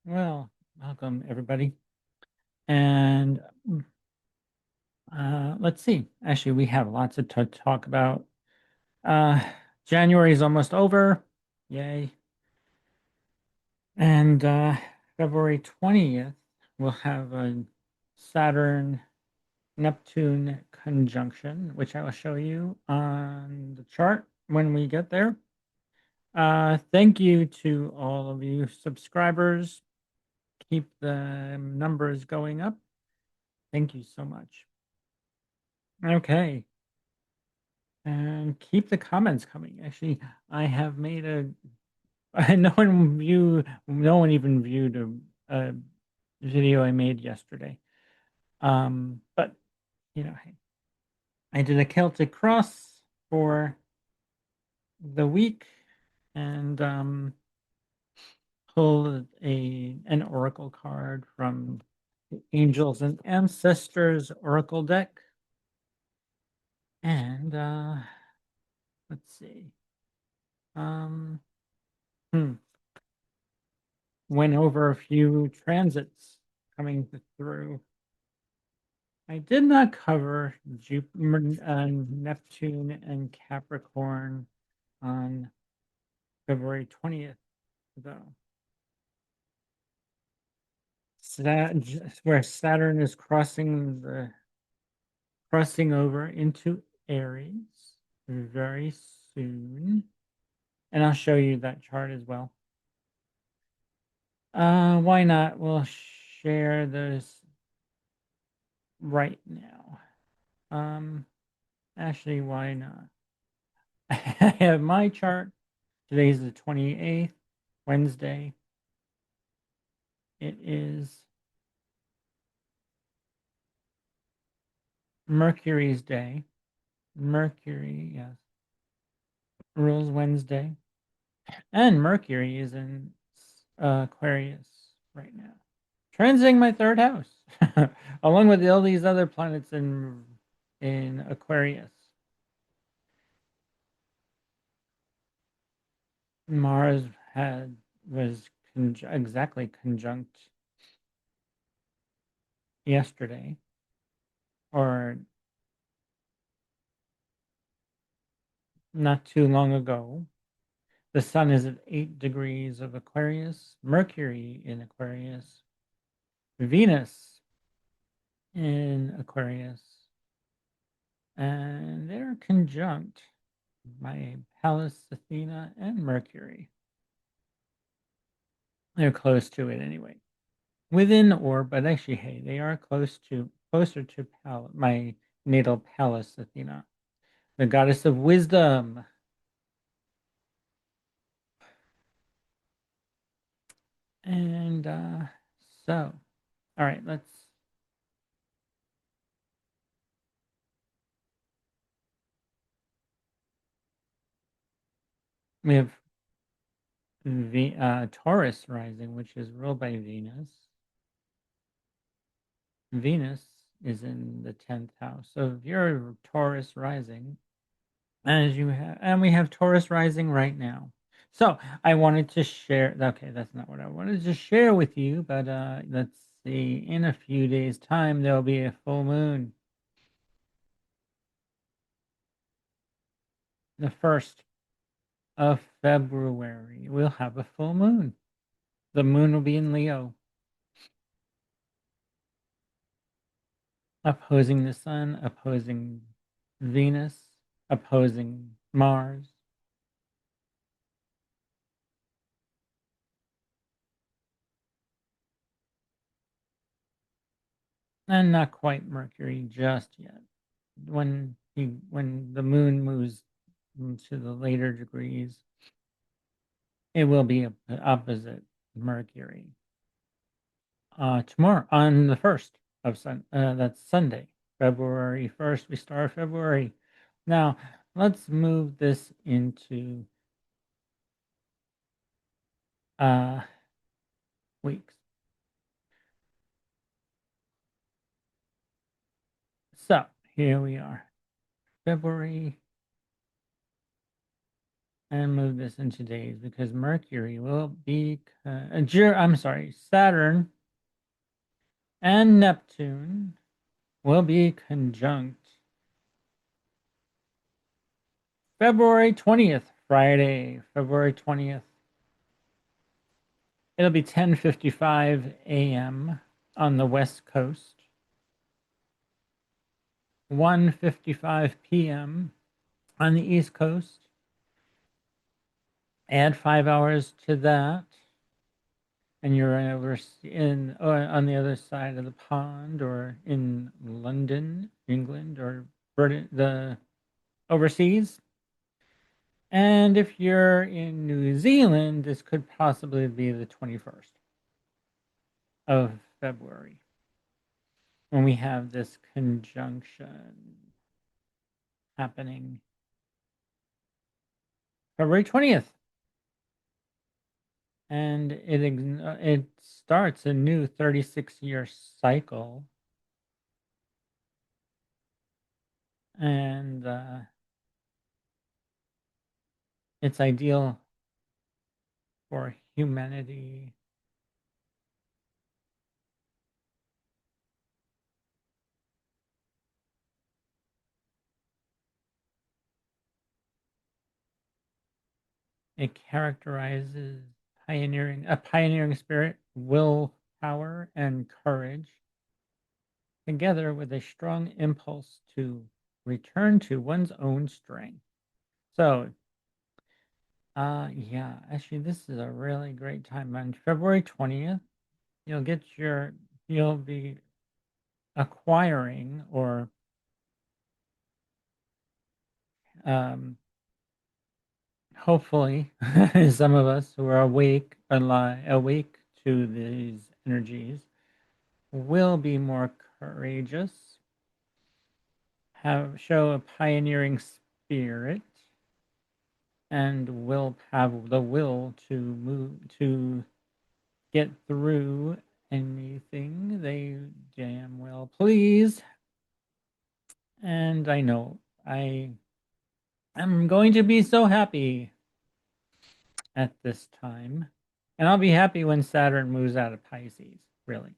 Well, welcome everybody. And let's see. Actually, we have lots to talk about. Uh, January is almost over. Yay. And February 20th, we'll have a Saturn Neptune conjunction, which I will show you on the chart when we get there. Thank you to all of you subscribers. Keep the numbers going up. Thank you so much. Okay. And keep the comments coming. Actually, I have made a no one even viewed a video I made yesterday. But hey, I did a Celtic cross for the week and pulled an oracle card from the Angels and Ancestors Oracle deck. And let's see. Um hmm. Went over a few transits coming through. I did not cover Jupiter, Neptune, and Capricorn on February 20th, though. Where Saturn is crossing over into Aries very soon, and I'll show you that chart as well. Why not? We'll share those right now. Actually, why not? I have my chart. Today's the 28th, Wednesday. It is Mercury's day. Mercury, yes, rules Wednesday. And Mercury is in Aquarius right now, transiting my third house, along with all these other planets in Aquarius. Mars was exactly conjunct yesterday, or not too long ago. The sun is at 8 degrees of Aquarius, Mercury in Aquarius, Venus in Aquarius, and they're conjunct my Pallas, Athena, and Mercury. They're close to it anyway. Within orb, but actually, hey, they are closer to my natal Pallas, Athena, the goddess of wisdom. And so, all right, we have Taurus rising, which is ruled by Venus. Venus is in the 10th house. So if you're Taurus rising, and we have Taurus rising right now. So I wanted to share. Okay, that's not what I wanted to share with you, but let's see. In a few days' time, there'll be a full moon. The 1st of February, we'll have a full moon. The moon will be in Leo, opposing the sun, opposing Venus, opposing Mars. And not quite Mercury just yet. When the moon moves to the later degrees, it will be opposite Mercury. Tomorrow on the 1st of that's Sunday, February 1st. We start February. Now let's move this into uh weeks. So here we are, February and move this into days because Mercury will be, I'm sorry, Saturn and Neptune will be conjunct February 20th, Friday, February 20th. It'll be 10:55 a.m. on the West Coast, 1:55 p.m. on the East Coast. Add 5 hours to that, and you're over in on the other side of the pond, or in London, England, or Britain, the overseas. And if you're in New Zealand, this could possibly be the 21st of February when we have this conjunction happening. February 20th. And it starts a new 36-year cycle. And it's ideal for humanity. It characterizes a pioneering spirit, willpower, and courage, together with a strong impulse to return to one's own strength. So, yeah, actually, this is a really great time. On February 20th, you'll be acquiring, or um, hopefully, some of us who are awake to these energies will be more courageous, show a pioneering spirit, and will have the will to get through anything they damn well please. And I know I am going to be so happy at this time. And I'll be happy when Saturn moves out of Pisces, really.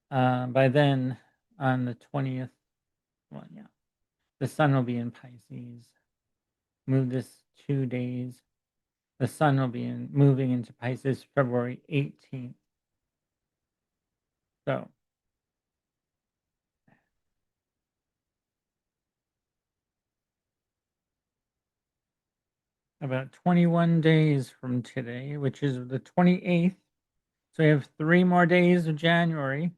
By then, on the 20th, well, yeah, the sun will be in Pisces. Move this 2 days. The sun will be moving into Pisces February 18th. So, about 21 days from today, which is the 28th. So, we have 3 more days of January,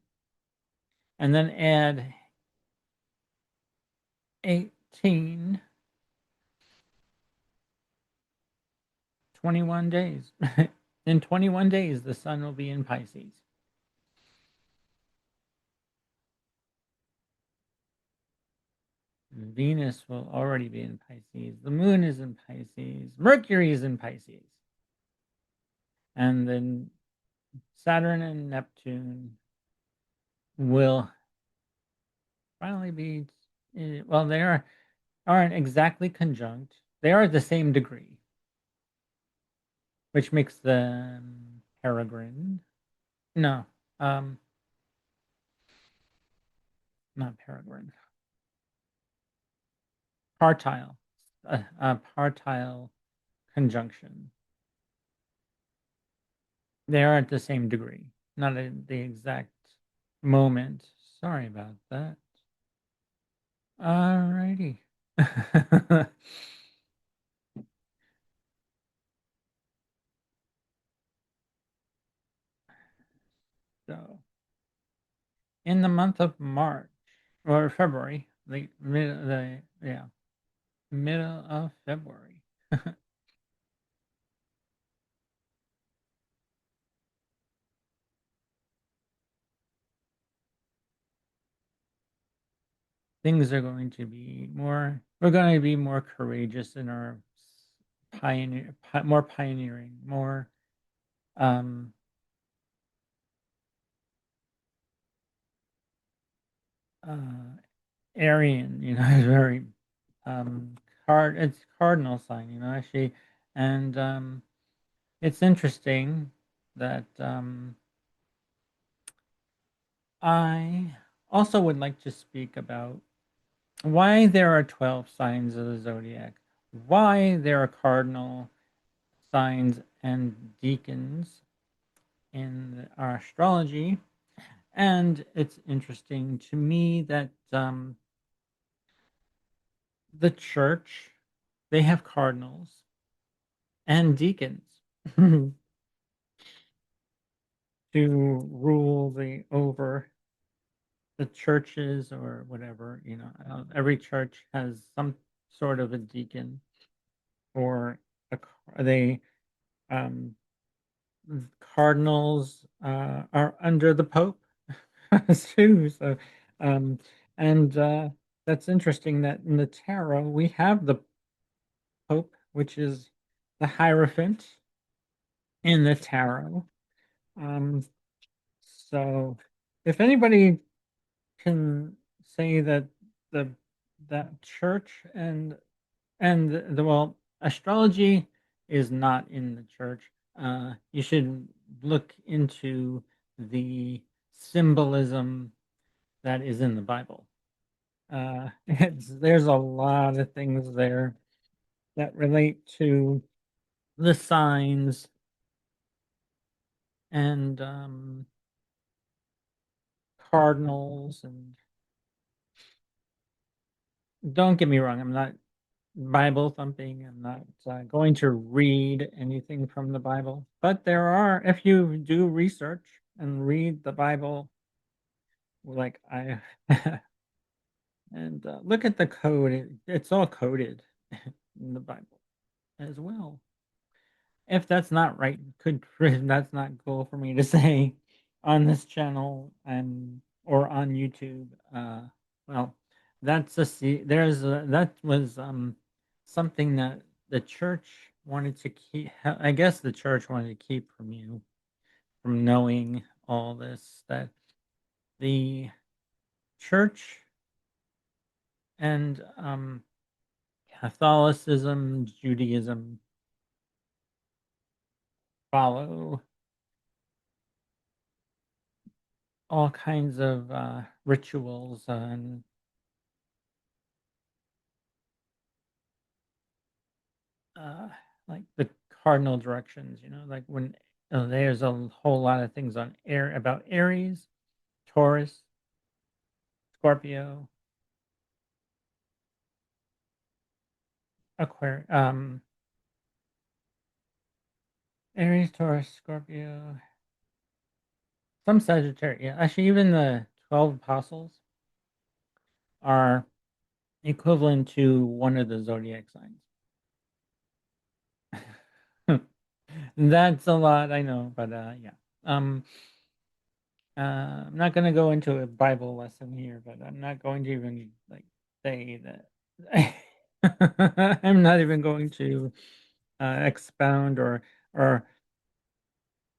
and then add 18, 21 days. In 21 days, the sun will be in Pisces. Venus will already be in Pisces. The moon is in Pisces. Mercury is in Pisces. And then Saturn and Neptune will finally be, well, aren't exactly conjunct. They are at the same degree, which makes them peregrine. No, um, not peregrine. Partile. A partile conjunction. They are at the same degree, not at the exact moment. Sorry about that. Alrighty. So, in the month of March or February, middle of February, things are going to be more. We're going to be more courageous in our more pioneering, more um, uh, Aryan. Very it's cardinal sign, actually, and it's interesting that I also would like to speak about why there are 12 signs of the zodiac, why there are cardinal signs and deacons in our astrology. And it's interesting to me that the church, they have cardinals and deacons to rule the over the churches or whatever. Every church has some sort of a deacon or they um, cardinals are under the Pope too. So, um, and that's interesting that in the tarot we have the Pope, which is the Hierophant in the tarot. Um, so, if anybody can say that the that church and well, astrology is not in the church. You should look into the symbolism that is in the Bible. There's a lot of things there that relate to the signs and cardinals. And don't get me wrong, I'm not Bible thumping. I'm not going to read anything from the Bible, but there are, if you do research and read the Bible, like I, and look at the code, it's all coded in the Bible as well. If that's not right, could that's not cool for me to say on this channel and or on YouTube. Well, that's that was something that the church wanted to keep. I guess the church wanted to keep from you from knowing all this, that the church and Catholicism, Judaism follow all kinds of rituals and uh, like the cardinal directions. Like when there's a whole lot of things on air about Aries, Taurus, Scorpio, Aquarius, Aries, Taurus, Scorpio, some Sagittarius. Yeah, actually, even the 12 apostles are equivalent to one of the zodiac signs. That's a lot, I know, but yeah. Um, I'm not going to go into a Bible lesson here, but I'm not going to even like say that. I'm not even going to expound or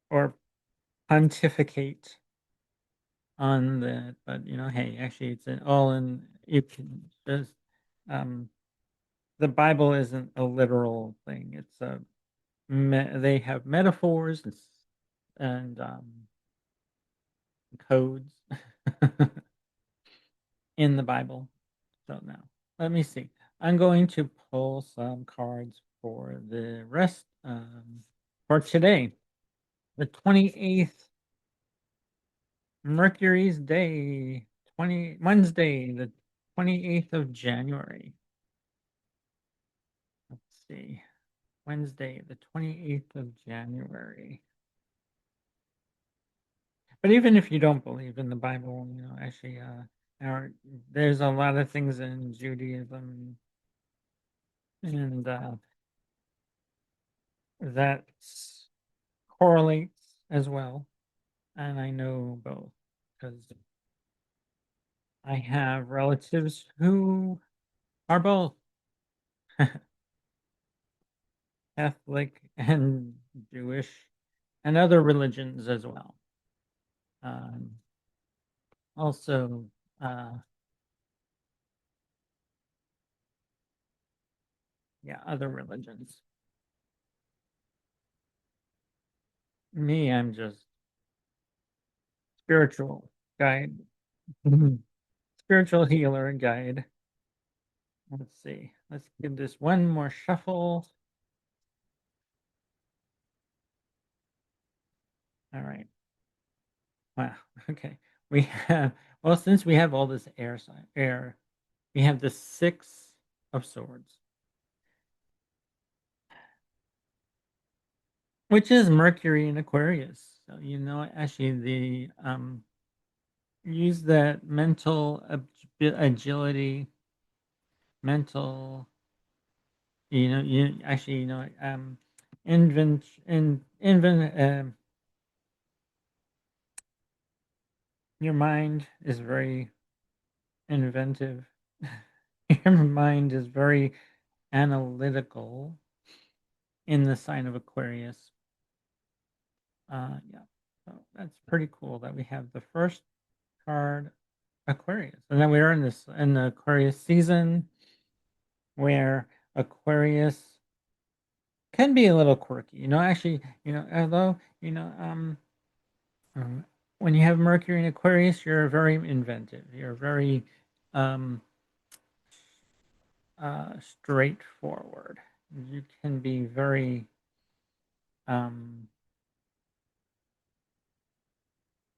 or pontificate on that. But hey, actually, it's all in. You can just um, the Bible isn't a literal thing. It's a they have metaphors and codes in the Bible. So now, let me see. I'm going to pull some cards for the rest for today, the 28th, Mercury's Day, 20 Wednesday, the 28th of January. Let's see. Wednesday, the 28th of January. But even if you don't believe in the Bible, actually, there's a lot of things in Judaism and that correlates as well. And I know both because I have relatives who are both Catholic and Jewish and other religions as well. Um, also, uh, Yeah, other religions. Me, I'm just spiritual guide, spiritual healer and guide. Let's see. Let's give this one more shuffle. All right. Wow. Okay. We have, well, since we have all this air, we have the Six of Swords, which is Mercury in Aquarius. So, actually use that mental agility, mental, you actually, your mind is very inventive. Your mind is very analytical in the sign of Aquarius. Yeah, so that's pretty cool that we have the first card Aquarius, and then we're in the Aquarius season where Aquarius can be a little quirky. Actually, although um, when you have Mercury in Aquarius, you're very inventive. You're very um, straightforward. You can be very um,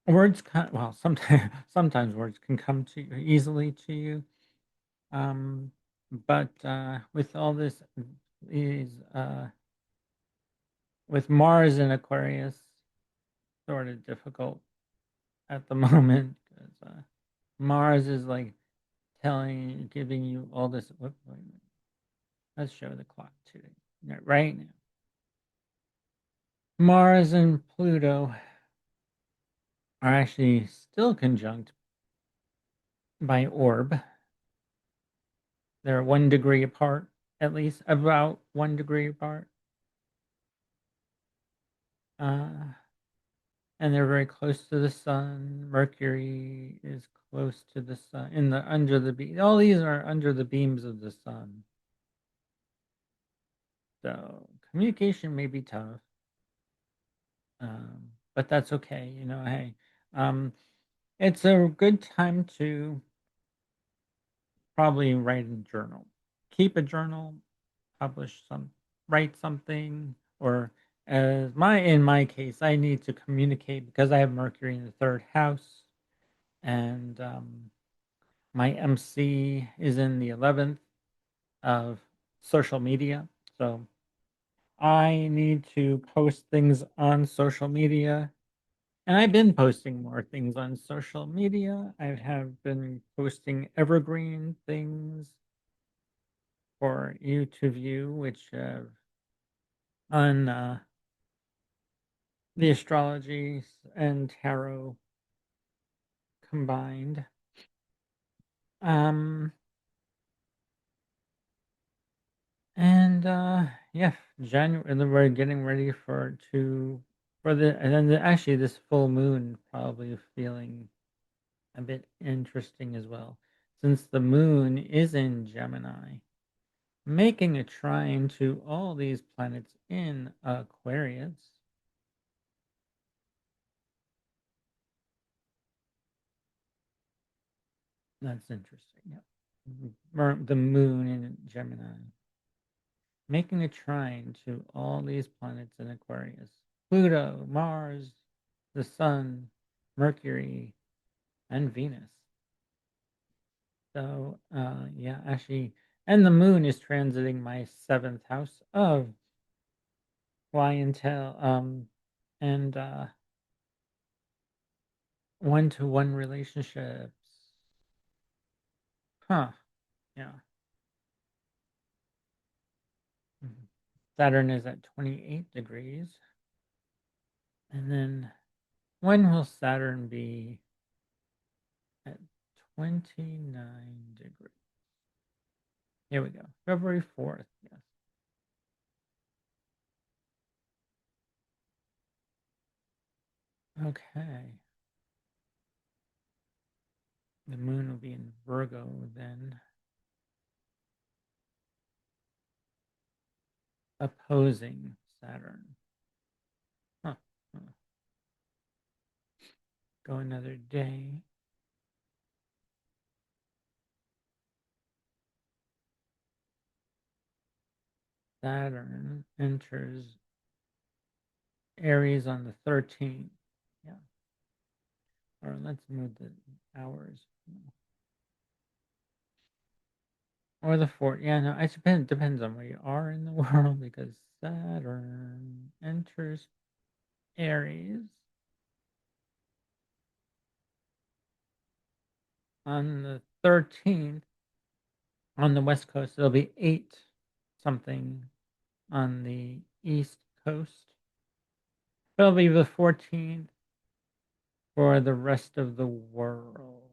well, sometimes sometimes words can come to you easily to you. Um, but with all these with Mars in Aquarius, sort of difficult at the moment because Mars is like giving you all this. Wait a minute. Let's show the clock today. Right now, Mars and Pluto are actually still conjunct by orb. They're 1 degree apart, at least about 1 degree apart. Uh, and they're very close to the sun. Mercury is close to the sun in the under the beam. All these are under the beams of the sun. So communication may be tough, but that's okay. Hey, um, it's a good time to probably write a journal. Keep a journal, publish some, write something, or in my case, I need to communicate because I have Mercury in the third house, and my MC is in the 11th of social media. So I need to post things on social media. And I've been posting more things on social media. I have been posting evergreen things for you to view, which on the astrology and tarot combined. Um, and yeah, January, and then we're getting ready and then actually this full moon probably feeling a bit interesting as well, since the moon is in Gemini, making a trine to all these planets in Aquarius. That's interesting. Yeah. The moon in Gemini, making a trine to all these planets in Aquarius: Pluto, Mars, the Sun, Mercury, and Venus. So, yeah, actually, and the moon is transiting my seventh house of clientele, and one-to-one relationships. Huh. Yeah. Mhm. Saturn is at 28 degrees. And then when will Saturn be at 29 degrees? Here we go. February 4th. Yes. Okay. The moon will be in Virgo then. opposing Saturn. Huh. Huh. Go another day. Saturn enters Aries on the 13th. Yeah. Or let's move the hours. Or the 4th. Yeah, no, it depends on where you are in the world because Saturn enters Aries on the 13th on the West Coast. It'll be 8 something on the East Coast. It'll be the 14th for the rest of the world.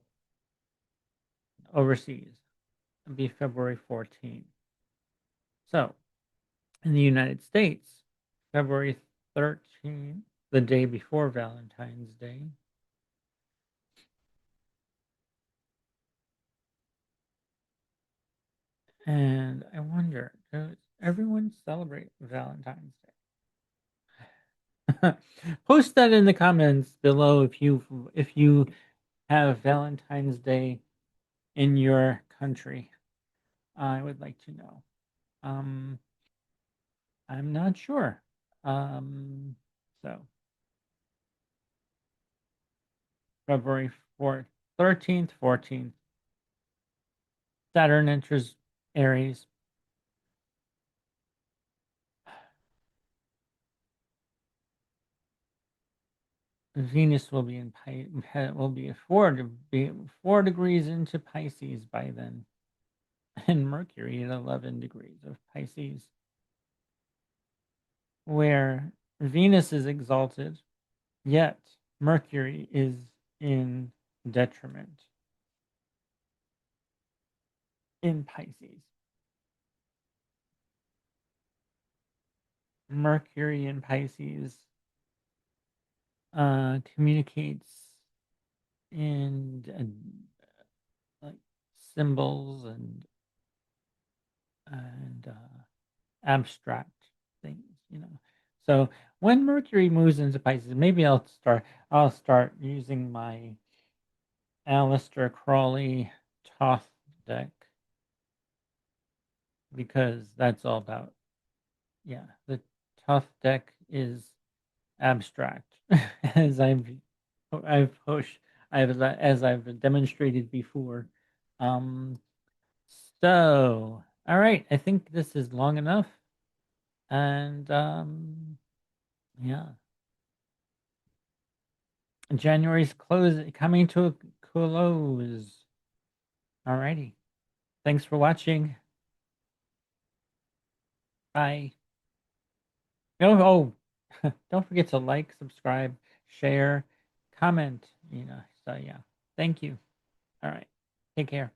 Overseas. It'll be February 14th. So, in the United States, February 13th, the day before Valentine's Day. And I wonder, does everyone celebrate Valentine's Day? Post that in the comments below if you have Valentine's Day in your country. I would like to know. Um, I'm not sure. So February 4th, 13th, 14th, Saturn enters Aries. Venus will be in will be 4 degrees into Pisces by then, and Mercury at 11 degrees of Pisces, where Venus is exalted, yet Mercury is in detriment in Pisces. Mercury in Pisces communicates in like symbols and abstract things. So when Mercury moves into Pisces, maybe I'll start using my Aleister Crowley Thoth deck because that's all about the Thoth deck is abstract as I've pushed as I've demonstrated before. Um so all right, I think this is long enough. And yeah, January's coming to a close. Alrighty. Thanks for watching. Bye. Don't forget to like, subscribe, share, comment. So yeah. Thank you. All right. Take care.